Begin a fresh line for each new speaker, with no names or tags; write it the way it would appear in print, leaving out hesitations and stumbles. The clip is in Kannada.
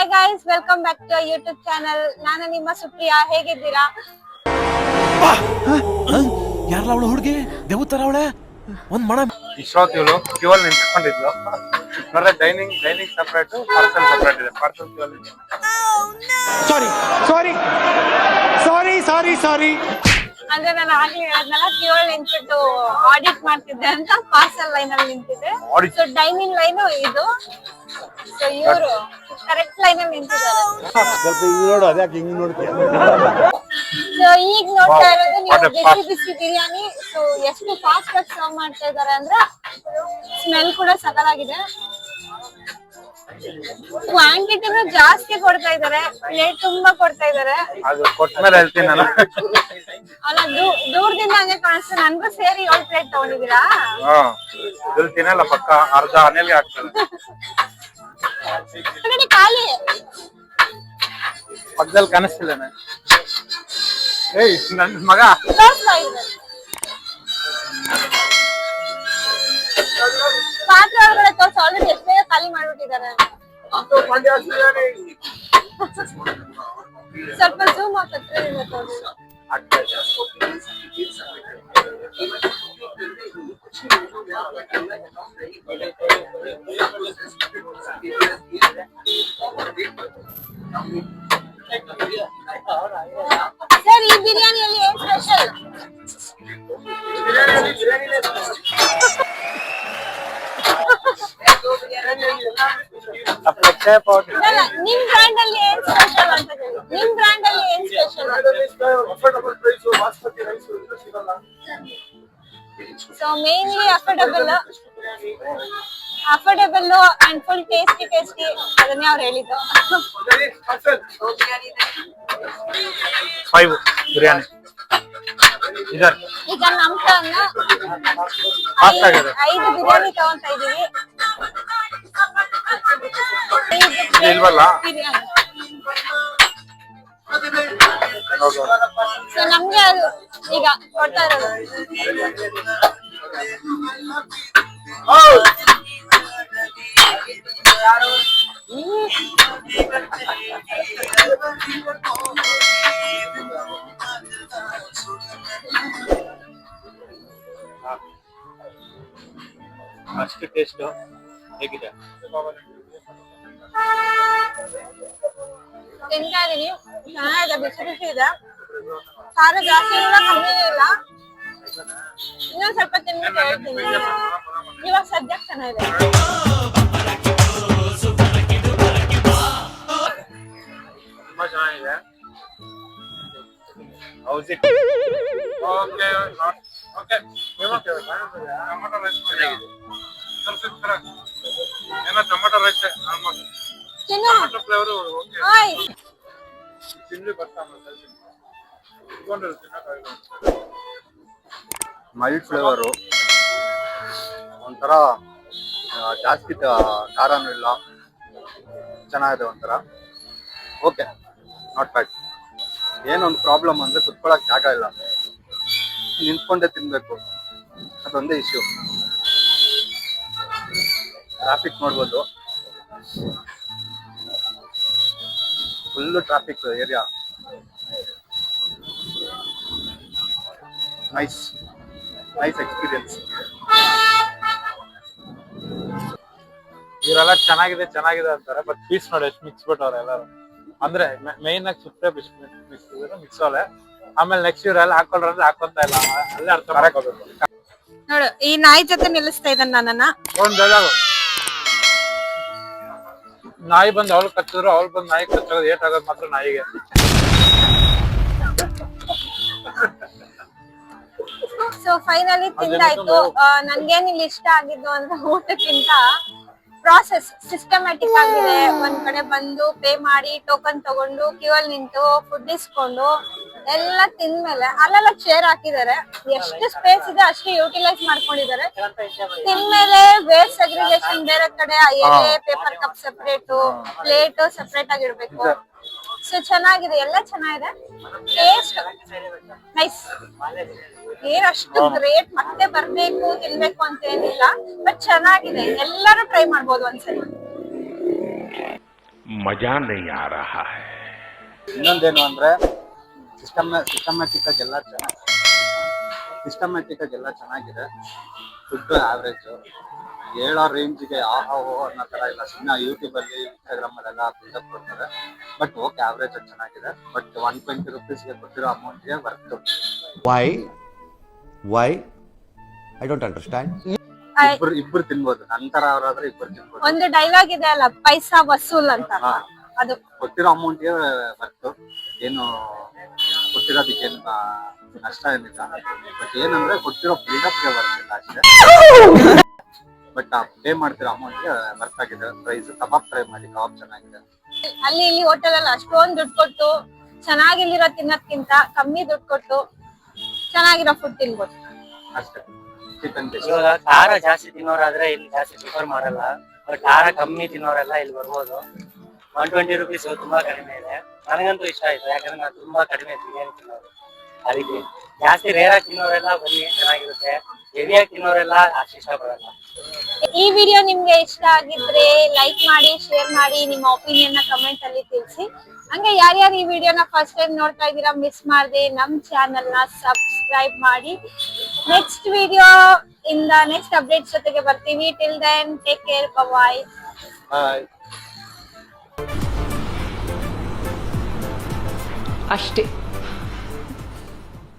Hi guys, welcome back to YouTube channel. ನಾನು ನಿಮ್ಮ ಸುಪ್ರಿಯಾ. ಹೇಗಿದ್ದೀರಾ?
ಯಾರಲ್ಲ ಅವಳು ಹುಡುಗಿ ದೇವತರ ಅವಳೆ ಒಂದ್ ಮಣ
ಇಷ್ಟೊತ್ತಿಗಳು ಕ್ಯೂಲ್ ನಿಂತ್ಕೊಂಡಿದ್ಲು. ನೋಡ್ರೆ ಡೈನಿಂಗ್ ಸಪರೇಟ್, ಪಾರ್ಸಲ್ ಸಪರೇಟ್ ಇದೆ. ಪಾರ್ಸಲ್ ಕ್ಯೂಲ್
ಸಾರಿ
ಅಂದ್ರೆ ನಾನು ಆಗ್ಲೇ ಹೇಳದ್ನಲ್ಲ, ಕ್ಯೂಲ್ ನಿಂತ್ಬಿಟ್ಟು ಆಡಿಟ್ ಮಾಡ್ತಿದ್ದೆ ಅಂತ. ಪಾರ್ಸಲ್ ಲೈನ್ ಅಲ್ಲಿ ನಿಂತಿದೆ. ಸೊ ಡೈನಿಂಗ್ ಲೈನ್ ಇದು. ಸೊ ಇವರು ಕರೆಕ್ಟ್ ಲೈನ್ ಅಲ್ಲಿ ನಿಂತಿದ್ದಾರೆ.
ಸ್ವಲ್ಪ ಹಿಂಗ್ ನೋಡು, ಅದ್ಯಾಕೆ ಹಿಂಗ್ ನೋಡ್ತೀಯ?
ಸೊ ಈಗ ನೋಡ್ತಾ ಇರೋದು ನೀವು ಬಿಸಿ ಬಿರಿಯಾನಿ. ಸೊ ಎಷ್ಟು ಫಾಸ್ಟ್ ಆಗಿ ಸರ್ವ್ ಮಾಡ್ತಾ ಇದಾರೆ ಅಂದ್ರೆ ಸ್ಮೆಲ್ ಕೂಡ ಸಕಲಾಗಿದೆ. ಕ್ವಾಂಟಿಟಿನೂ ಜಾಸ್ತಿ ಕೊಡ್ತಾ ಇದಾರೆ, ಪ್ಲೇಟ್ ತುಂಬಾ ಕೊಡ್ತಾ ಇದಾರೆ.
ಅದು ಕೊಟ್ಮೇಲೆ ಹೇಳ್ತೀನಿ ನಾನು.
ಅಲ್ಲ, ದೂರದಿಂದ ಹಂಗೆ ಕಾಣಿಸ್ತು. ನನ್ಗೂ ಸೇರಿ 7 ಪ್ಲೇಟ್ ತಗೊಂಡಿದ್ದೀರಾ?
ಇಲ್ಲಿ ತಿನ್ನಲ್ಲ, ಪಕ್ಕ ಅರ್ಧ ಅನಿಲ್ಗೆ ಆಗ್ತದೆ.
ಖಾಲಿ
ಪಕ್ಕದಲ್ಲಿ ಕಾಣಿಸ್ತಿಲ್ಲ. ಏಯ್ ನನ್ ಮಗ
ಪಾತ್ರೆ ಒಳಗಡೆ ತೋರ್ಸ. ಆಲ್ರೆಡಿ ಎಷ್ಟು ಬೇಗ ಖಾಲಿ ಮಾಡ್ಬಿಟ್ಟಿದ್ದಾರೆ. ಸ್ವಲ್ಪ ಝೂಮ್ ಹಾಕತ್ರಿಂದ ತೋರ್ಸಿ. ಸರ್, ಈ ಬಿರಿಯಾನಿಯಲ್ಲಿ ಏನ್ ಸ್ಪೆಷಲ್? ನಿಮ್ ಬ್ರ್ಯಾಂಡ್ ಅಲ್ಲಿ ಏನ್ ಸ್ಪೆಷಲ್ ಅಂತ ಹೇಳಿ. ನಿಮ್ ಬ್ರ್ಯಾಂಡ್ ಅಲ್ಲಿ ಏನ್ special? So mainly affordable and full tasty ಅದನ್ನೇ ಅವ್ರು ಹೇಳಿದ್ದು.
5 ಬಿರಿಯಾನಿ ಇದರ್.
ಈಗ ನಮ್ ಟರ್ನ್ 5 ಬಿರಿಯಾನಿ ತಗೊಂತಾ ಇದೀವಿ.
ಇಲ್ವಲ್ಲ?
ಬಿರಿಯಾನಿ ಸೊ ನಮ್ಗೆ ಅದು ಈಗ ಕೊಡ್ತಾ ಇರೋದು.
ಅಷ್ಟು ಟೇಸ್ಟ್ ಹೇಗಿದೆ?
ತಿಂತಾ ಇದೀನಿ, ಚೆನ್ನಾಗಿದೆ, ಬಿಸಿ ಇದೆ. ಖಾರ ಜಾಸ್ತಿ ಇಲ್ಲ, ಕಮ್ಮಿ ಇಲ್ಲ. ಇನ್ನೊಂದ್ ಸ್ವಲ್ಪ ತಿನ್ಬಿಟ್ಟು ಹೇಳ್ತೀನಿ. ಇವಾಗ ಸದ್ಯಕ್ಕೆ ಚೆನ್ನಾಗಿದೆ.
ತುಂಬಾ ಚೆನ್ನಾಗಿದೆ. How's it? Okay okay. Tomato rice ಚೆನ್ನಾಗಿದೆ. ಏನೋ tomato rice almost tomato flavour. Okay,
hi.
ತಿಂಡಿ ಬರ್ತಾ ಮೈಲ್ಡ್ ಫ್ಲೇವರು, ಒಂಥರ ಜಾಸ್ತಿ ಖಾರನೂ ಇಲ್ಲ, ಚೆನ್ನಾಗಿದೆ ಒಂಥರ. Okay, not bad. ಏನೊಂದು ಪ್ರಾಬ್ಲಮ್ ಅಂದರೆ ಕುತ್ಕೊಳ್ಳೋಕೆ ಜಾಗ ಇಲ್ಲ, ನಿಂತ್ಕೊಂಡೇ ತಿನ್ನಬೇಕು, ಅದೊಂದೇ ಇಶ್ಯೂ. ಟ್ರಾಫಿಕ್ ನೋಡ್ಬೋದು, full traffic area. Nice experience. ಇವರೆಲ್ಲ ಚೆನ್ನಾಗಿದೆ ಅಂತಾರೆ, ಬಟ್ ಪೀಸ್ ನೋಡಿ ಎಷ್ಟು ಮಿಕ್ಸ್ ಬಿಟ್ಟವ್ರೆ ಎಲ್ಲರೂ. ಅಂದ್ರೆ ಮೈನ್ ಆಗಿ ಸುತ್ತೇ ಮಿಕ್ಸ್ ಅವಳೆ. ಆಮೇಲೆ ನೆಕ್ಸ್ಟ್ ಇವರೆಲ್ಲ ಹಾಕೊಂಡ್ರೆ ಹಾಕೊಂತ ಇಲ್ಲ, ಅಲ್ಲೇ ಅರ್ಥ ಮಾಡಕೋಬೇಕು.
ನೋಡು, ಈ ನಾಯಿ ಜೊತೆ ನಿಲ್ಲಿಸ್ತಾ ಇದ್ದಾನೆ ನನ್ನನ್ನ.
ನಾಯಿ ಬಂದು ಅವಳು ಕಚ್ಚಿದ್ರು, ಅವಳು ಬಂದು ನಾಯಿ ಕಚ್ಚೋದು ಏಟ್ ಆಗೋದು ಮಾತ್ರ ನಾಯಿಗೆ.
ಸೊ ಫೈನಲಿ ತಿಂದಾಯ್ತು. ನನ್ಗೇನ್ ಇಲ್ಲಿ ಇಷ್ಟ ಆಗಿದ್ದು ಅಂದ್ರೆ ಊಟಕ್ಕಿಂತ ಪ್ರಾಸೆಸ್ ಸಿಸ್ಟಮ್ಯಾಟಿಕ್ ಆಗಿದೆ. ಒಂದ್ ಕಡೆ ಬಂದು ಪೇ ಮಾಡಿ ಟೋಕನ್ ತಗೊಂಡು ಕ್ಯೂ ಅಲ್ಲಿ ನಿಂತು ಫುಡ್ ಇಸ್ಕೊಂಡು ಎಲ್ಲ ತಿಂದ್ಮೇಲೆ ಅಲ್ಲೆಲ್ಲ ಚೇರ್ ಹಾಕಿದ್ದಾರೆ. ಎಷ್ಟು ಸ್ಪೇಸ್ ಇದೆ ಅಷ್ಟು ಯೂಟಿಲೈಸ್ ಮಾಡ್ಕೊಂಡಿದ್ದಾರೆ. ತಿಂದ್ಮೇಲೆ ವೇಸ್ಟ್ ಸೆಗ್ರಿಗೇಷನ್ ಬೇರೆ ಕಡೆ, ಎಲೆ paper cup separate, plate separate ಆಗಿರ್ಬೇಕು. ಸೊ ಚೆನ್ನಾಗಿದೆ, ಎಲ್ಲ ಚೆನ್ನಾಗಿದೆ. Taste nice. ಏನಷ್ಟು ಗ್ರೇಟ್ ಮತ್ತೆ ಬರ್ಬೇಕು ತಿನ್ಬೇಕು ಅಂತ ಏನಿಲ್ಲ, ಬಟ್ ಚೆನ್ನಾಗಿದೆ. ಎಲ್ಲರೂ ಟ್ರೈ ಮಾಡ್ಬೋದು ಒಂದ್ಸರಿ.
मजा नहीं आ रहा है।
ಇನ್ನೊಂದೇನು ಅಂದ್ರೆ ಸಿಸ್ಟಮ್ಯಾಟಿಕ್ ಎಲ್ಲ ಚೆನ್ನಾಗಿದೆ. ಫುಡ್ ಆವ್ರೇಜ್, ಹೇಳೋ ರೇಂಜ್ಗೆ ಆಹಾ ಓ ಅನ್ನೋ ತರ ಇಲ್ಲ. ಸುಮ್ಮನೆ ಯೂಟ್ಯೂಬ್ ಅಲ್ಲಿ ಇನ್ಸ್ಟಾಗ್ರಾಮ್ ಅಲ್ಲೆಲ್ಲ ಬಿಲ್ಡಪ್ ಕೊಡ್ತಾರೆ. ಬಟ್ ಓಕೆ, ಆವ್ರೇಜ್ ಚೆನ್ನಾಗಿದೆ. ಬಟ್ 120 rupeesಗೆ ಕೊಟ್ಟಿರೋ ಅಮೌಂಟ್ಗೆ worth.
Why I don't understand.
ಇಬ್ರು ತಿನ್ಬೋದು. ನಂತರ ಅವರಾದ್ರೆ ಇಬ್ರು ತಿನ್ಬೋದು.
ಒಂದು ಡೈಲಾಗ್ ಇದೆ ಅಲ್ಲ, ಪೈಸಾ ವಸೂಲ್ ಅಂತ, ಅದು
ಕೊಟ್ಟಿರೋ ಅಮೌಂಟ್ಗೆ ವರ್ತ್. ಏನು ಕೊಟ್ಟಿರೋದಕ್ಕೇನು ನಷ್ಟ ಏನಿಲ್ಲ. ಬಟ್ ಏನಂದ್ರೆ ಕೊಟ್ಟಿರೋ ಬಿಲ್ಡಪ್ಗೆ ವರ್ತ್ ಇಲ್ಲ ಅಷ್ಟೇ. ಬಟ್ ಪೇ ಮಾಡ್ತಿರೋ ಅಮೌಂಟ್ಗೆ ವರ್ತ್ ಆಗಿದೆ. ಪ್ರೈಸ್ ಕಬಾಬ್ ಟ್ರೈ ಮಾಡಿ, ಕಬಾಬ್ ಚೆನ್ನಾಗಿದೆ.
ಅಲ್ಲಿ ಇಲ್ಲಿ ಹೋಟೆಲ್ ಅಲ್ಲಿ ಅಷ್ಟೊಂದು ದುಡ್ಡು ಕೊಟ್ಟು ಚೆನ್ನಾಗಿಲ್ಲಿರೋ ತಿನ್ನೋದ್ಕಿಂತ ಕಮ್ಮಿ ದುಡ್ಡು ಕೊಟ್ಟು ಚೆನ್ನಾಗಿರೋ ಫುಡ್ ತಿನ್ಬೋದು
ಅಷ್ಟೇ. ಚಿಕನ್
ಇವಾಗ ಖಾರ ಜಾಸ್ತಿ ತಿನ್ನೋರಾದ್ರೆ ಇಲ್ಲಿ ಜಾಸ್ತಿ ಪ್ರಿಫರ್ ಮಾಡಲ್ಲ. ಬಟ್ ಖಾರ ಕಮ್ಮಿ ತಿನ್ನೋರೆಲ್ಲ ಇಲ್ಲಿ ಬರ್ಬೋದು. 120 rupees ತುಂಬಾ ಕಡಿಮೆ ಇದೆ. ನನಗಂತೂ ಇಷ್ಟ ಆಯ್ತು, ಯಾಕಂದ್ರೆ ನಾನು ತುಂಬಾ ಕಡಿಮೆ ಬಿರಿಯಾನಿ ತಿನ್ನೋದು. ಅದಕ್ಕೆ ಜಾಸ್ತಿ ರೇರ್ ಆಗಿ ತಿನ್ನೋರೆಲ್ಲ ಬನ್ನಿ, ಚೆನ್ನಾಗಿರುತ್ತೆ. ಹೆವಿಯಾಗಿ ತಿನ್ನೋರೆಲ್ಲ ಅಷ್ಟು ಇಷ್ಟ ಪಡಲ್ಲ.
ಈ ವಿಡಿಯೋ ನಿಮ್ಗೆ ಇಷ್ಟ ಆಗಿದ್ರೆ ಲೈಕ್ ಮಾಡಿ, ಶೇರ್ ಮಾಡಿ, ನಿಮ್ಮ ಒಪಿನಿಯನ್ ನ ಕಮೆಂಟ್ ಅಲ್ಲಿ ತಿಳಿಸಿ. ಹಂಗೆ ಯಾರ್ಯಾರು ಈ ವಿಡಿಯೋನ ಫಸ್ಟ್ ಟೈಮ್ ನೋಡ್ತಾ ಇದ್ದೀರಾ, ಮಿಸ್ ಮಾಡದೆ ನಮ್ ಚಾನೆಲ್ ನ ಸಬ್ಸ್ಕ್ರೈಬ್ ಮಾಡಿ. ನೆಕ್ಸ್ಟ್ ವಿಡಿಯೋ ಇಂದ ನೆಕ್ಸ್ಟ್ ಅಪ್ಡೇಟ್ಸ್ ಜೊತೆಗೆ ಬರ್ತೀವಿ. ಟಿಲ್ ದೆನ್ ಟೇಕ್ ಕೇರ್, ಬಾಯ್.
ಬಾಯ್.
ಅಷ್ಟೇ.